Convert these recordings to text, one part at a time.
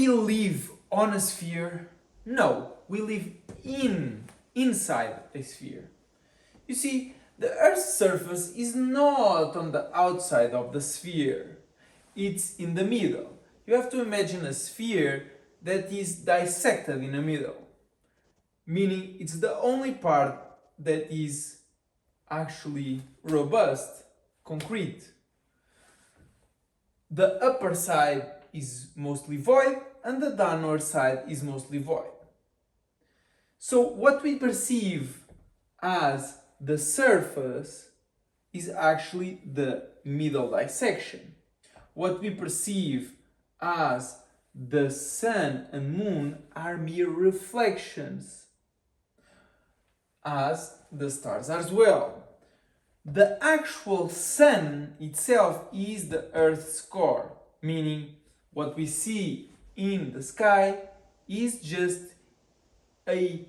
we live on a sphere? No, we live inside a sphere. You see, the Earth's surface is not on the outside of the sphere. It's in the middle. You have to imagine a sphere that is dissected in the middle, meaning it's the only part that is actually robust, concrete. The upper side is mostly void and the downward side is mostly void. So what we perceive as the surface is actually the middle dissection. What we perceive as the sun and moon are mere reflections, as the stars as well. The actual sun itself is the Earth's core, meaning what we see in the sky is just a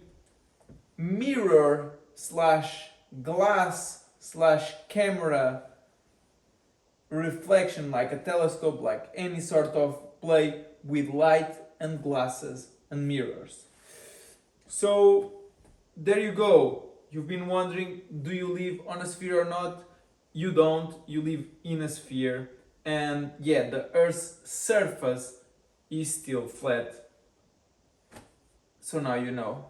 mirror slash glass slash camera reflection, like a telescope, like any sort of play with light and glasses and mirrors. So there you go. You've been wondering, do you live on a sphere or not? You don't, you live in a sphere. And yeah, the Earth's surface is still flat. So now you know.